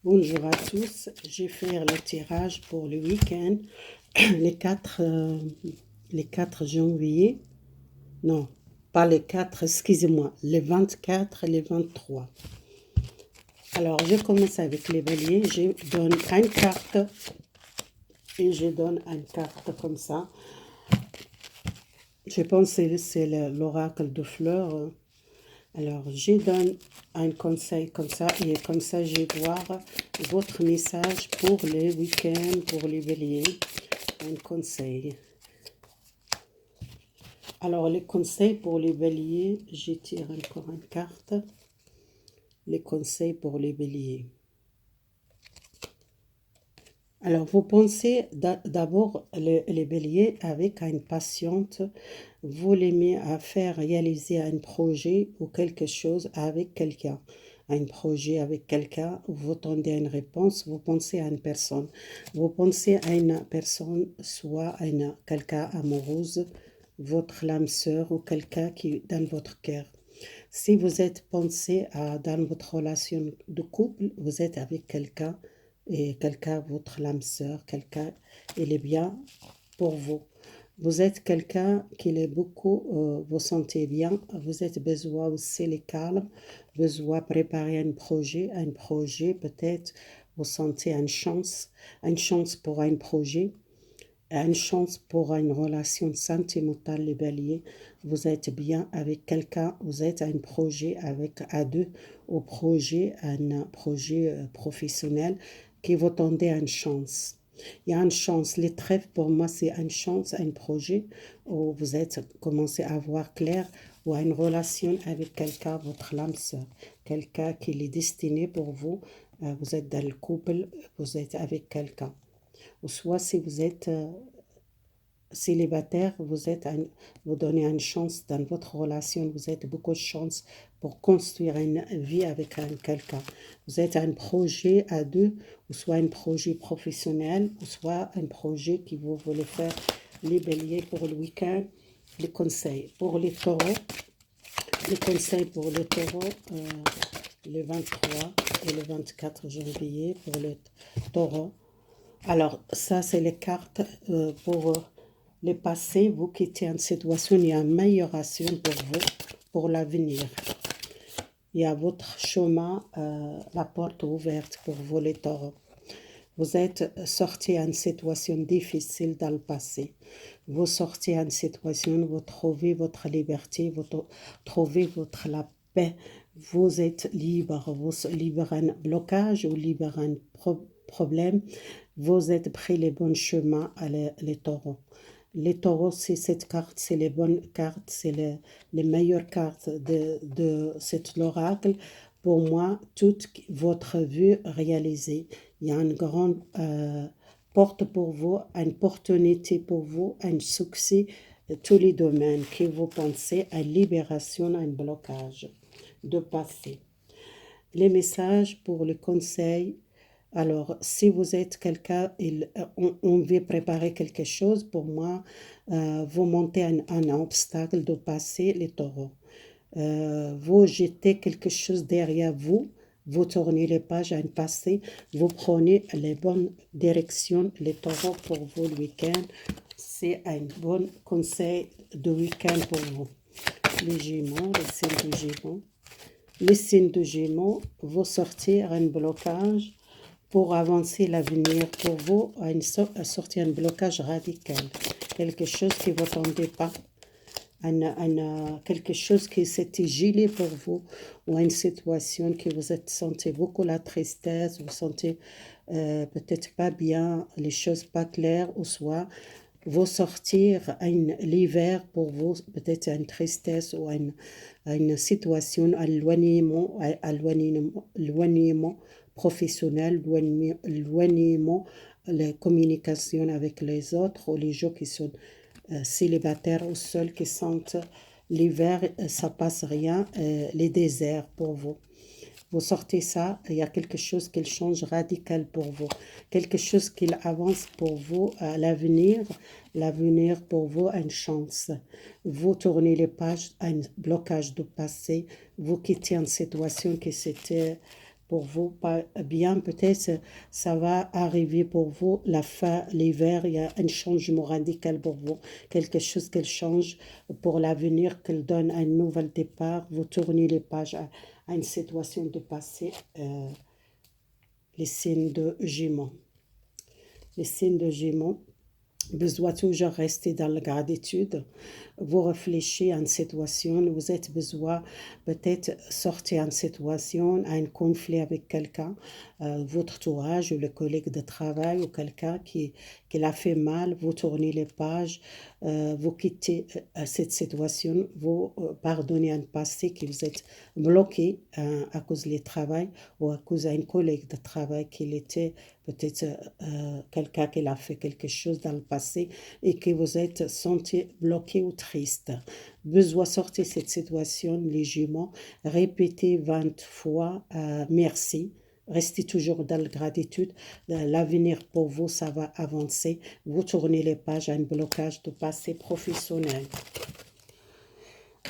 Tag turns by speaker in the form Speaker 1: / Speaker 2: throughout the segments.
Speaker 1: Bonjour à tous, je vais faire le tirage pour le week-end, les 4, les 4 janvier, non, pas les 4, excusez-moi, les 24 et les 23. Alors, je commence avec les béliers, je donne une carte et je donne une carte comme ça. Je pense que c'est l'oracle de fleurs. Alors, je donne un conseil comme ça et comme ça, je vais voir votre message pour les week-ends, pour les béliers. Un conseil. Alors, les conseils pour les béliers, je tire encore une carte. Les conseils pour les béliers. Alors, vous pensez d'abord les béliers avec une patiente. Vous l'aimez à faire réaliser un projet ou quelque chose avec quelqu'un. Un projet avec quelqu'un, vous tendez une réponse, vous pensez à une personne. Vous pensez à une personne, soit à quelqu'un amoureuse, votre âme sœur ou quelqu'un qui est dans votre cœur. Si vous êtes pensé dans votre relation de couple, vous êtes avec quelqu'un et quelqu'un, votre âme sœur, quelqu'un, il est bien pour vous. Vous êtes quelqu'un qui est beaucoup, vous sentez bien, vous êtes besoin aussi les calmes, besoin préparer un projet peut-être, vous sentez une chance pour un projet, une chance pour une relation sentimentale, les béliers. Vous êtes bien avec quelqu'un, vous êtes un projet avec à deux, au projet, un projet professionnel qui vous tendez une chance. Il y a une chance. Les trêves, pour moi, c'est une chance, un projet où vous êtes commencé à voir clair ou à une relation avec quelqu'un, votre âme sœur, quelqu'un qui est destiné pour vous. Vous êtes dans le couple, vous êtes avec quelqu'un. Ou soit si vous êtes célibataire, vous donnez une chance dans votre relation, vous êtes beaucoup de chance pour construire une vie avec quelqu'un. Vous êtes un projet à deux, ou soit un projet professionnel, ou soit un projet que vous voulez faire, les béliers pour le week-end, les conseils. Pour les taureaux, les conseils pour les taureaux, le 23 et le 24 janvier pour les taureaux. Alors, ça, c'est les cartes pour le passé. Vous quittez une situation, il y a une amélioration pour vous, pour l'avenir. Il y a votre chemin, la porte ouverte pour vous, les taureaux. Vous êtes sorti d'une situation difficile dans le passé. Vous sortez d'une situation, vous trouvez votre liberté, vous trouvez la paix. Vous êtes libre, vous libérez un blocage ou libérez un problème. Vous êtes pris les bons chemins, les taureaux. Les taureaux, c'est cette carte, c'est les bonnes cartes, c'est les meilleures cartes de cet oracle. Pour moi, toute votre vue réalisée. Il y a une grande porte pour vous, une opportunité pour vous, un succès de tous les domaines que vous pensez à libération, à un blocage de passé. Les messages pour le conseil. Alors, si vous êtes quelqu'un, on veut préparer quelque chose, pour moi, vous montez un obstacle de passer les taureaux. Vous jetez quelque chose derrière vous, vous tournez les pages à un passé, vous prenez les bonnes directions, les taureaux pour vous le week-end. C'est un bon conseil de week-end pour vous. Les Gémeaux, les signes de Gémeaux. Les signes de Gémeaux, vous sortir un blocage pour avancer l'avenir pour vous, sortir un blocage radical. Quelque chose qui ne vous tendait pas. Quelque chose qui s'était gelé pour vous, ou une situation que vous êtes senti beaucoup la tristesse, vous sentez peut-être pas bien, les choses pas claires, ou soit vous sortir l'hiver pour vous, peut-être une tristesse ou une situation, éloignement professionnel, éloignement, la communication avec les autres ou les gens qui sont célibataires ou seuls qui sentent l'hiver, ça passe rien, les déserts pour vous. Vous sortez ça, il y a quelque chose qui change radical pour vous, quelque chose qui avance pour vous à l'avenir pour vous a une chance. Vous tournez les pages, un blocage du passé, vous quittez une situation qui c'était pour vous, pas bien. Peut-être ça va arriver pour vous, la fin, l'hiver, il y a un changement radical pour vous, quelque chose qu'elle change pour l'avenir, qu'elle donne un nouvel départ. Vous tournez les pages à une situation de passé, les signes de Gémeaux. Les signes de Gémeaux, besoin toujours rester dans la gratitude. Vous réfléchissez à une situation, vous êtes besoin peut-être sortir en situation, à un conflit avec quelqu'un, votre entourage ou le collègue de travail ou quelqu'un qui l'a fait mal, vous tournez les pages, vous quittez cette situation, vous pardonnez un passé qui vous êtes bloqué à cause du travail ou à cause d'un collègue de travail qui était peut-être quelqu'un qui a fait quelque chose dans le passé et que vous êtes senti bloqué ou triste. Besoin sortir cette situation, les Gémeaux, répétez 20 fois merci. Restez toujours dans la gratitude. L'avenir pour vous, ça va avancer. Vous tournez les pages à un blocage de passé professionnel.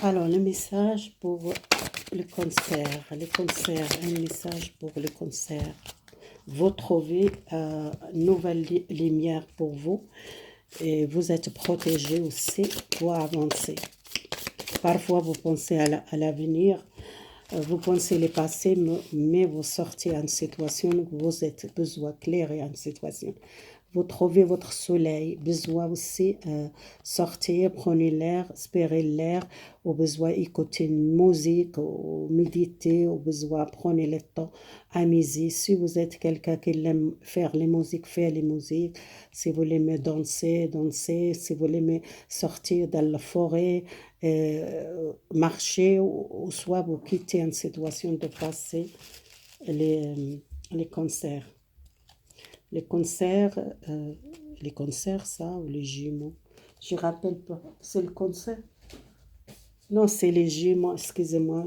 Speaker 1: Alors, le message pour le cancer. Le cancer, un message pour le cancer. Vous trouvez une nouvelle lumière pour vous et vous êtes protégé aussi pour avancer. Parfois, vous pensez à l'avenir, vous pensez le passé, mais vous sortez en situation où vous êtes besoin clair et en situation. Vous trouvez votre soleil, besoin aussi sortir, prenez l'air, espérer l'air, au besoin écouter une musique, ou méditer, au besoin prenez le temps, amuser. Si vous êtes quelqu'un qui aime faire les musiques, faites les musiques. Si vous aimez danser, dansez. Si vous aimez sortir dans la forêt, marcher, ou soit vous quittez une situation de passé, les cancers. Les cancers, ça, ou les Gémeaux. Je ne rappelle pas. C'est le cancer? Non, c'est les Gémeaux, excusez-moi.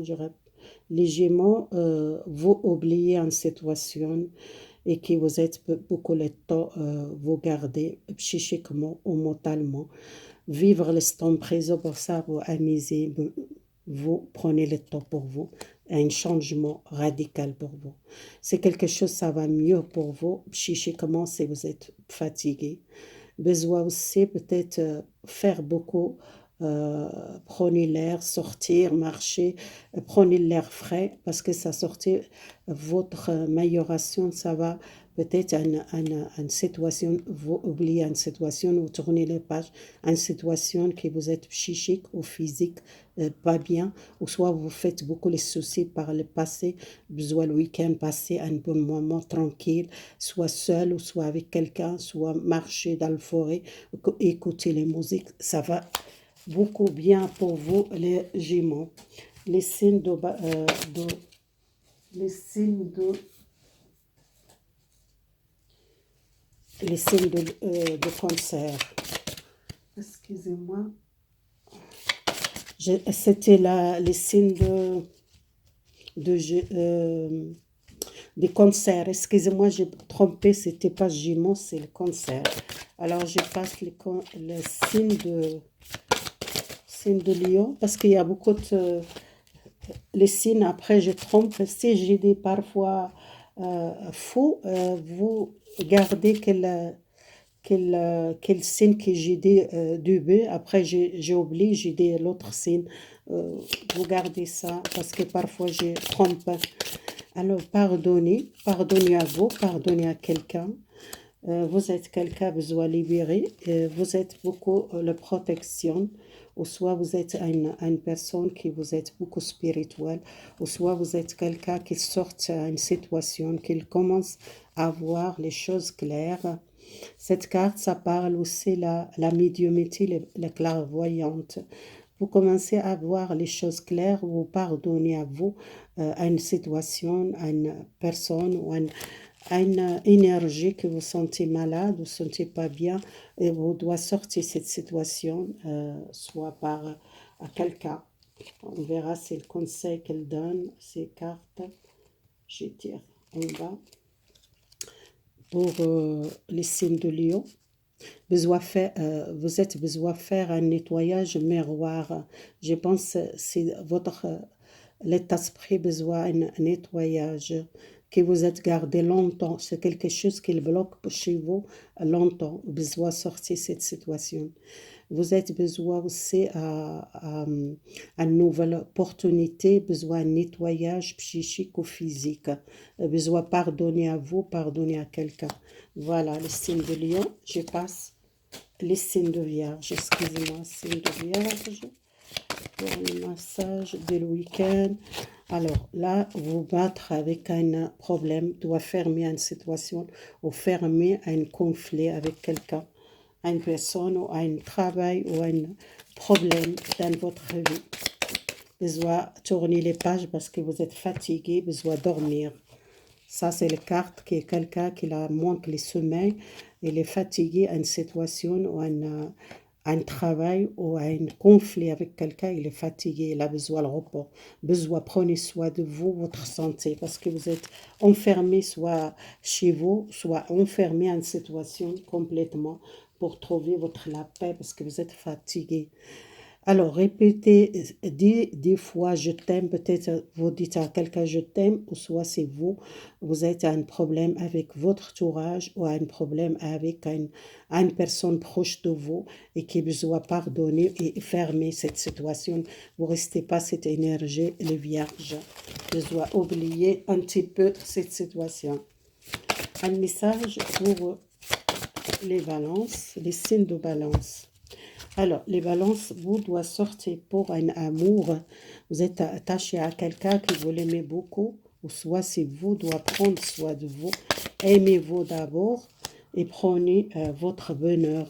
Speaker 1: Les Gémeaux, vous oubliez une situation et que vous êtes beaucoup de temps, vous gardez psychiquement ou mentalement. Vivre l'instant présent pour ça, vous amuser, vous prenez le temps pour vous, un changement radical pour vous. C'est quelque chose, ça va mieux pour vous, psychiquement, si vous êtes fatigué. Besoin aussi peut-être faire beaucoup, prenez l'air, sortir, marcher, prenez l'air frais parce que ça sortit votre amélioration, ça va peut-être une situation, vous oubliez une situation, vous tournez les pages, une situation qui vous êtes psychique ou physique, pas bien, ou soit vous faites beaucoup les soucis par le passé, besoin le week-end passer un bon moment tranquille, soit seul ou soit avec quelqu'un, soit marcher dans la forêt, écouter les musiques, ça va beaucoup bien pour vous les Gémeaux. Les signes les signes de cancer. Excusez-moi. C'était les signes des cancers. Excusez-moi, j'ai trompé, c'était pas Gémeaux, c'est le cancer. Alors, je passe le signe de Lion, parce qu'il y a beaucoup de... les signes, après, je trompe. Si j'ai des parfois faux, vous gardez quel signe que j'ai dit début, après j'ai oublié, j'ai dit l'autre signe. Vous gardez ça parce que parfois je trompe. Alors pardonnez à vous, pardonnez à quelqu'un. Vous êtes quelqu'un besoin libérer, vous êtes beaucoup la protection, ou soit vous êtes une personne qui vous êtes beaucoup spirituelle, ou soit vous êtes quelqu'un qui sort d'une situation, qui commence à voir les choses claires. Cette carte, ça parle aussi la médiumnité, la clairvoyante. Vous commencez à voir les choses claires, vous pardonnez à vous, à une situation, à une personne ou à une énergie que vous sentez malade, vous ne sentez pas bien, et vous doit sortir cette situation, soit par à quelqu'un. On verra c'est le conseil qu'elle donne, ces cartes. Je tire en bas. Pour les signes de Lion, vous êtes besoin faire un nettoyage miroir. Je pense que c'est votre l'état d'esprit besoin un nettoyage que vous êtes gardé longtemps. C'est quelque chose qui bloque chez vous longtemps. Vous besoin sortir cette situation. Vous êtes besoin aussi à une nouvelle opportunité, besoin de nettoyage psychique ou physique, besoin pardonner à vous, pardonner à quelqu'un. Voilà, le signe de lion. Je passe les signes de vierge. Excusez-moi, signe de vierge pour le massage de le week-end. Alors là, vous battre avec un problème, doit fermer une situation ou fermer un conflit avec quelqu'un, une personne ou un travail ou un problème dans votre vie. Besoin tourner les pages parce que vous êtes fatigué, besoin dormir. Ça, c'est la carte qui est quelqu'un qui a manque le sommeil, il est fatigué à une situation ou un travail ou un conflit avec quelqu'un, il est fatigué, il a besoin de repos. Besoin, prenez soin de vous, votre santé, parce que vous êtes enfermé soit chez vous, soit enfermé à une situation complètement pour trouver votre la paix parce que vous êtes fatigué. Alors, répétez 10 fois je t'aime. Peut-être vous dites à quelqu'un je t'aime, ou soit c'est vous, vous êtes à un problème avec votre entourage ou à un problème avec une personne proche de vous et qui besoin pardonner et fermer cette situation. Vous ne restez pas cette énergie, les vierges. Besoin oublier un petit peu cette situation. Un message pour les balances, les signes de balance. Alors, les balances, vous doivez sortir pour un amour. Vous êtes attaché à quelqu'un que vous l'aimez beaucoup, ou soit si vous doit prendre soin de vous. Aimez-vous d'abord et prenez votre bonheur.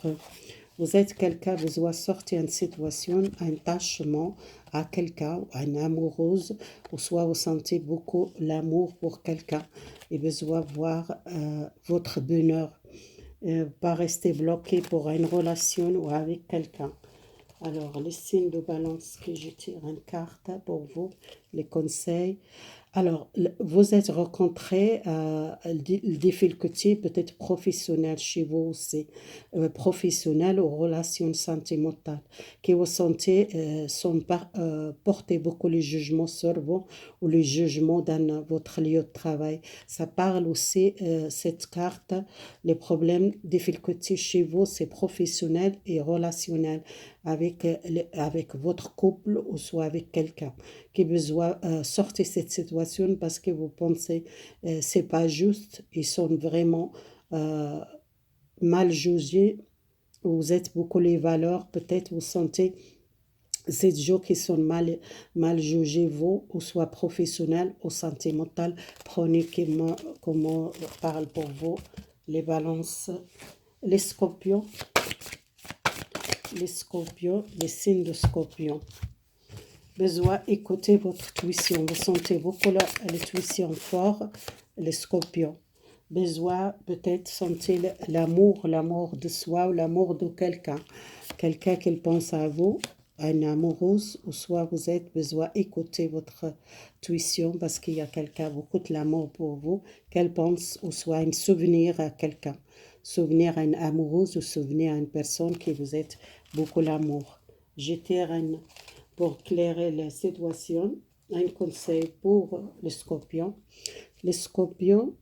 Speaker 1: Vous êtes quelqu'un, vous doit sortir une situation, un attachement à quelqu'un, une amoureuse, ou soit vous sentez beaucoup l'amour pour quelqu'un et besoin voir votre bonheur. Pas rester bloqué pour une relation ou avec quelqu'un. Alors, les signes de balance que je tire une carte pour vous, les conseils. Alors, vous êtes rencontré le difficulté peut-être professionnelle chez vous aussi, professionnelle ou relations sentimentales, que vous sentez porter beaucoup les jugements sur vous ou les jugements dans votre lieu de travail. Ça parle aussi, cette carte, les problèmes, difficultés chez vous, c'est professionnel et relationnel avec votre couple ou soit avec quelqu'un qui besoin sortir cette situation parce que vous pensez c'est pas juste, ils sont vraiment euh, mal jugés, vous êtes beaucoup les valeurs, peut-être vous sentez ces gens qui sont mal jugés, vous, ou soit professionnels ou sentimental, prenez comment parle pour vous les balances, les scorpions, les signes de scorpion. Besoin écouter votre intuition. Vous sentez beaucoup l'intuition fort, les scorpions. Besoin peut-être sentir l'amour de soi ou l'amour de quelqu'un. Quelqu'un qui pense à vous, une amoureuse, ou soit vous êtes besoin écouter votre intuition parce qu'il y a quelqu'un, beaucoup de l'amour pour vous, qu'elle pense, ou soit un souvenir à quelqu'un. Souvenir à une amoureuse ou souvenir à une personne qui vous êtes beaucoup l'amour. Jeter pour clairer la situation, un conseil pour les scorpions. Les scorpions,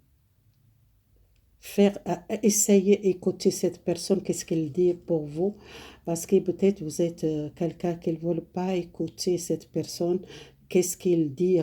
Speaker 1: essayer d'écouter cette personne, qu'est-ce qu'elle dit pour vous, parce que peut-être vous êtes quelqu'un qui ne veut pas écouter cette personne, qu'est-ce qu'il dit,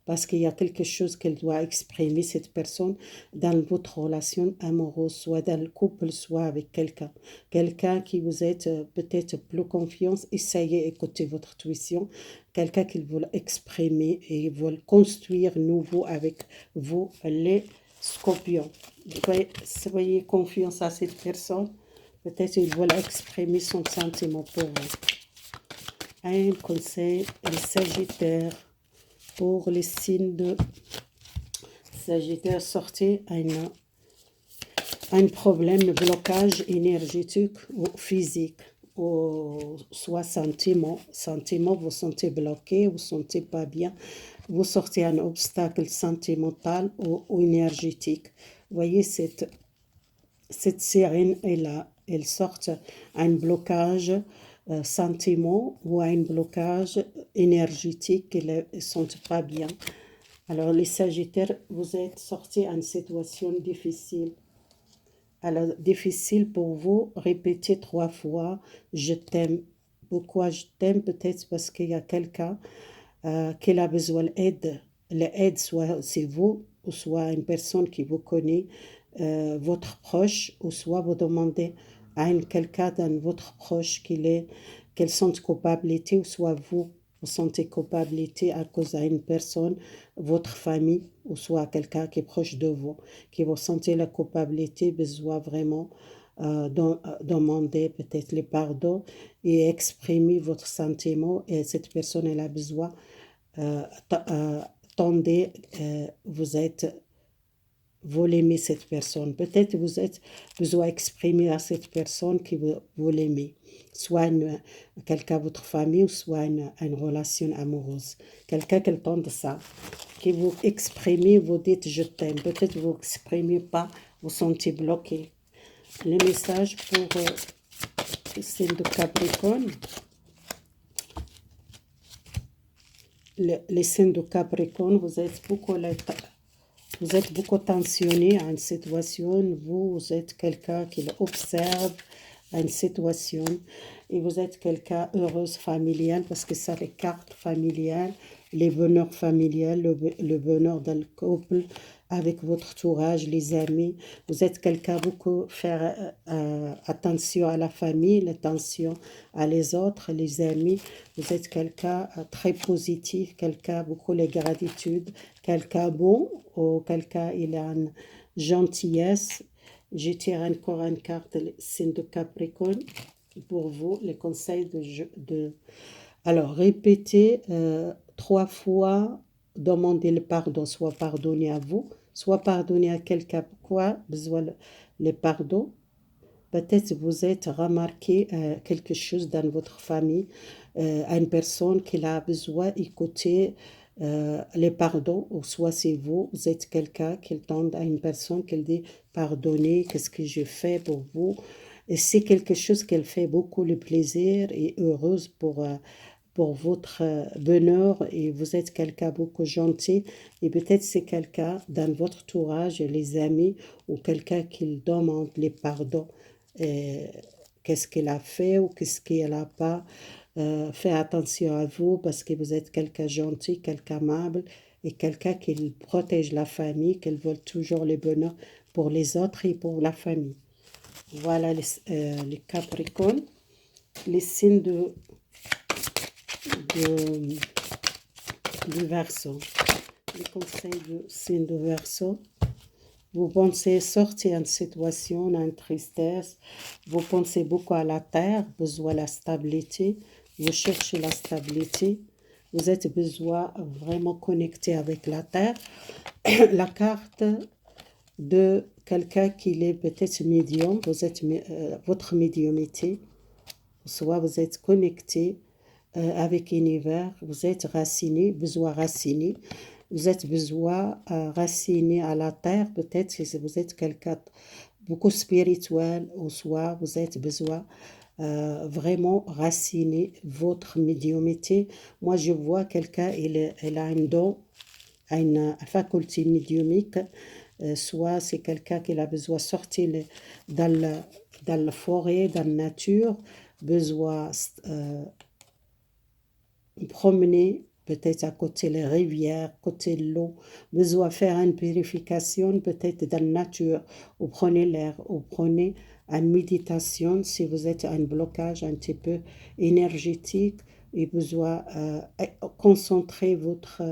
Speaker 1: parce qu'il y a quelque chose qu'elle doit exprimer, cette personne, dans votre relation amoureuse, soit dans le couple, soit avec quelqu'un. Quelqu'un qui vous êtes peut-être plus confiance, essayez d'écouter votre intuition. Quelqu'un qui veut exprimer et veut construire nouveau avec vous, les scorpions. Soyez confiance à cette personne. Peut-être qu'il veut exprimer son sentiment pour vous. Un conseil, les Sagittaires. Pour les signes de Sagittaire, sortez un problème de blocage énergétique ou physique, ou soit sentiment, vous sentez bloqué, vous sentez pas bien, vous sortez un obstacle sentimental ou énergétique. Vous voyez cette sirène est là, elle sort un blocage sentiment ou un blocage énergétique, ils ne sentent pas bien. Alors, les Sagittaires, vous êtes sortis d'une situation difficile. Alors, difficile pour vous, répétez 3 fois, je t'aime. Pourquoi je t'aime? Peut-être parce qu'il y a quelqu'un qui a besoin d'aide. L'aide, soit c'est vous, ou soit une personne qui vous connaît, votre proche, ou soit vous demandez à quelqu'un dans votre proche qu'elle sente culpabilité, ou soit vous sentez culpabilité à cause d'une personne, votre famille, ou soit quelqu'un qui est proche de vous, qui vous sentez la culpabilité, besoin vraiment demander peut-être le pardon et exprimer votre sentiment. Et cette personne, elle a besoin, euh, tendez, vous l'aimez cette personne. Peut-être vous êtes besoin d'exprimer à cette personne que vous l'aimez. Soit quelqu'un de votre famille, ou soit une relation amoureuse. Quelqu'un qui tente ça. Que vous exprimez, vous dites je t'aime. Peut-être vous n'exprimez pas, vous sentez bloqué. Les messages pour le signe de Capricorne. Les signes de Capricorne, vous êtes beaucoup tensionné à une situation. Vous êtes quelqu'un qui observe une situation et vous êtes quelqu'un heureuse familiale parce que ça les cartes familiales, les bonheurs familiales, le bonheur dans le couple, avec votre entourage, les amis. Vous êtes quelqu'un beaucoup faire attention à la famille, l'attention à les autres, les amis. Vous êtes quelqu'un très positif, quelqu'un beaucoup de gratitude, quelqu'un bon ou quelqu'un il a une gentillesse. Je tire encore une carte, le signe de Capricorne, pour vous, les conseils de... Alors, répétez 3 fois, demandez le pardon, soit pardonner à vous, soit pardonner à quelqu'un. Pourquoi besoin le pardon? Peut-être vous êtes remarqué quelque chose dans votre famille, à une personne qui a besoin d'écouter les pardons, ou soit c'est vous êtes quelqu'un qui tend à une personne qui dit pardonnez, qu'est-ce que je fais pour vous? Et c'est quelque chose qu'elle fait beaucoup le plaisir et heureuse pour votre bonheur, et vous êtes quelqu'un beaucoup gentil et peut-être c'est quelqu'un dans votre entourage, les amis ou quelqu'un qui demande les pardons. Qu'est-ce qu'elle a fait ou qu'est-ce qu'elle n'a pas fait attention à vous parce que vous êtes quelqu'un gentil, quelqu'un amable et quelqu'un qui protège la famille, qui veut toujours le bonheur pour les autres et pour la famille. Voilà les Capricornes, les signes de, de Verseau. Les conseils de signe de Verseau. Vous pensez sortir d'une situation, d'une tristesse. Vous pensez beaucoup à la terre, besoin de la stabilité. Vous cherchez la stabilité. Vous êtes besoin vraiment connecté avec la terre. La carte de quelqu'un qui est peut-être médium, vous êtes votre médiumité, soit vous êtes connecté avec l'univers, vous êtes raciné, besoin raciné, vous êtes besoin raciné à la terre, peut-être si vous êtes quelqu'un beaucoup spirituel, ou soit vous êtes besoin vraiment raciner votre médiumité. Moi, je vois quelqu'un, il a un don, une faculté médiumique, soit c'est quelqu'un qui a besoin de sortir dans la forêt, dans la nature, besoin promener peut-être à côté des rivières, côté de l'eau, besoin faire une purification peut-être dans la nature, ou prenez l'air, ou prenez une méditation si vous êtes un blocage un petit peu énergétique et besoin concentrer votre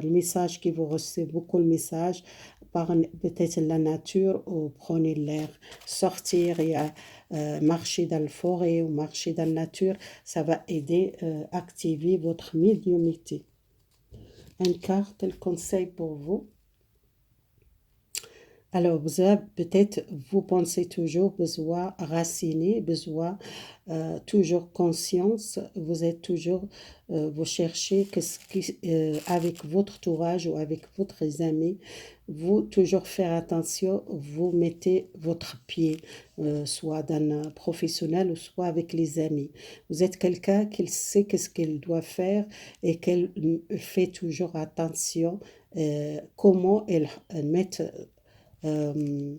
Speaker 1: message qui vous recevez beaucoup le message par peut-être la nature, ou prenez l'air, sortir et marcher dans la forêt ou marcher dans la nature, ça va aider à activer votre médiumnité. Une carte, le conseil pour vous. Alors, vous avez peut-être, vous pensez toujours besoin raciner, besoin toujours conscience, vous êtes toujours, vous cherchez qu'est-ce qui, avec votre entourage ou avec votre amis, vous toujours faire attention, vous mettez votre pied, soit dans un professionnel ou soit avec les amis. Vous êtes quelqu'un qui sait qu'est-ce qu'il doit faire et qu'elle fait toujours attention comment elle met euh,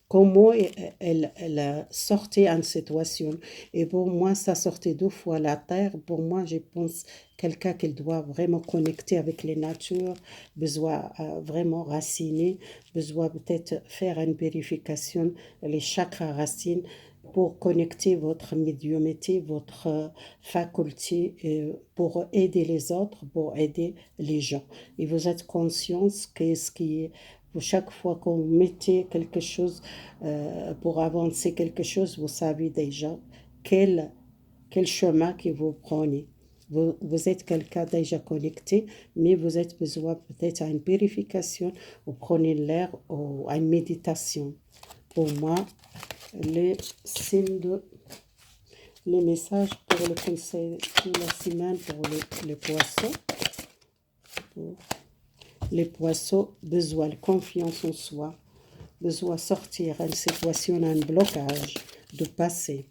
Speaker 1: comment elle a sorti en situation. Et pour moi, ça sortait 2 fois la terre. Pour moi, je pense quelqu'un qui doit vraiment connecter avec les natures, besoin vraiment raciner, besoin peut-être faire une vérification, les chakras racines, pour connecter votre médiumnité, votre faculté, pour aider les autres, pour aider les gens. Et vous êtes conscience que ce qui est chaque fois qu'on mettez quelque chose pour avancer quelque chose, vous savez déjà quel, quel chemin que vous prenez. Vous êtes quelqu'un déjà connecté, mais vous êtes besoin peut-être à une purification, ou prenez l'air, ou à une méditation. Pour moi, les signes de, les messages pour le conseil de la semaine pour les poissons. Pour les poissons, besoin de confiance en soi, besoin de sortir d'une situation, un blocage, de passer.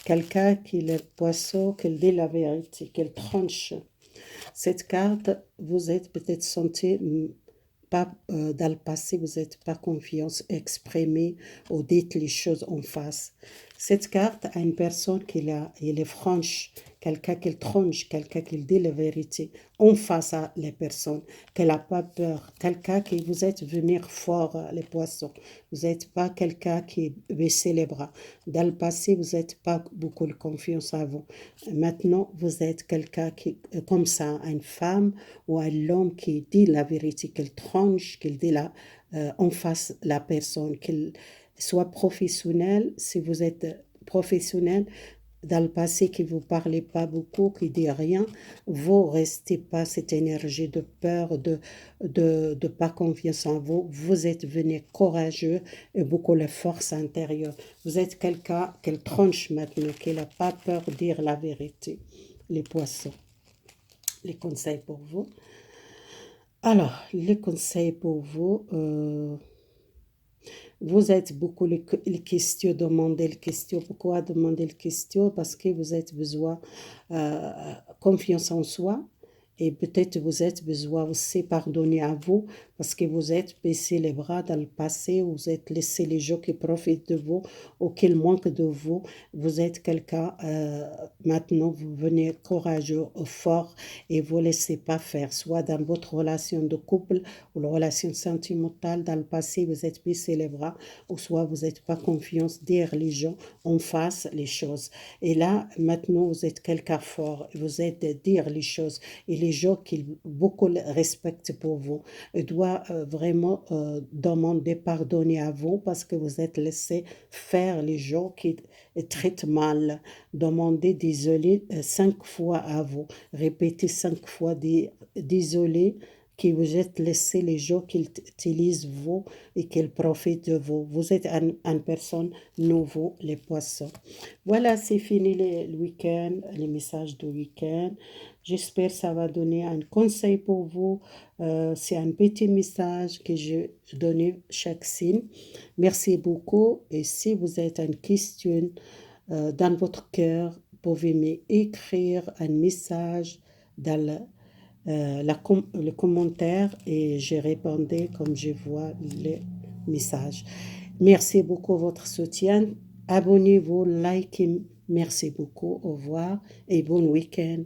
Speaker 1: Quelqu'un qui est poisson, qui dit la vérité, qui tranche. Cette carte, vous êtes peut-être senti pas dans le passé, vous n'êtes pas confiance exprimée ou dites les choses en face. Cette carte a une personne elle est franche, quelqu'un qui tranche, quelqu'un qui dit la vérité en face à les personnes, qu'elle n'a pas peur, quelqu'un qui vous êtes venir fort, les poissons. Vous n'êtes pas quelqu'un qui baissait les bras. Dans le passé, vous n'êtes pas beaucoup de confiance à vous. Maintenant, vous êtes quelqu'un qui, comme ça, une femme ou un homme qui dit la vérité, qu'il tranche, qu'il dit en face la personne, qu'il soit professionnel. Si vous êtes professionnel, dans le passé qui vous parlez pas beaucoup, qui dit rien, vous restez pas cette énergie de peur, de pas confiance en vous. Vous êtes venu courageux et beaucoup de force intérieure. Vous êtes quelqu'un qui tranche maintenant, qui n'a pas peur de dire la vérité. Les poissons, les conseils pour vous. Alors, les conseils pour vous. Vous êtes beaucoup les questions, demander les questions. Pourquoi demander les questions? Parce que vous êtes besoin euh, confiance en soi. Et peut-être vous êtes besoin aussi pardonner à vous parce que vous êtes baissé les bras dans le passé, vous êtes laissé les gens qui profitent de vous ou qui manquent de vous. Vous êtes quelqu'un, maintenant vous venez courageux, fort et vous ne laissez pas faire, soit dans votre relation de couple ou la relation sentimentale. Dans le passé, vous êtes baissé les bras ou soit vous n'êtes pas confiance, dire les gens en face les choses. Et là, maintenant, vous êtes quelqu'un fort, vous êtes dire les choses et les gens qui beaucoup respectent pour vous doivent vraiment demander pardonner à vous parce que vous êtes laissé faire les gens qui traitent mal. Demandez désolé 5 fois à vous. Répétez 5 fois désolé que vous êtes laissé les gens qui utilisent vous et qu'ils profitent de vous. Vous êtes une personne nouveau, les poissons. Voilà, c'est fini le week-end, les messages de week-end. J'espère que ça va donner un conseil pour vous. C'est un petit message que je donne chaque signe. Merci beaucoup. Et si vous avez une question dans votre cœur, vous pouvez m'écrire un message dans le commentaire et je répondrai comme je vois les messages. Merci beaucoup pour votre soutien. Abonnez-vous, likez. Merci beaucoup. Au revoir et bon week-end.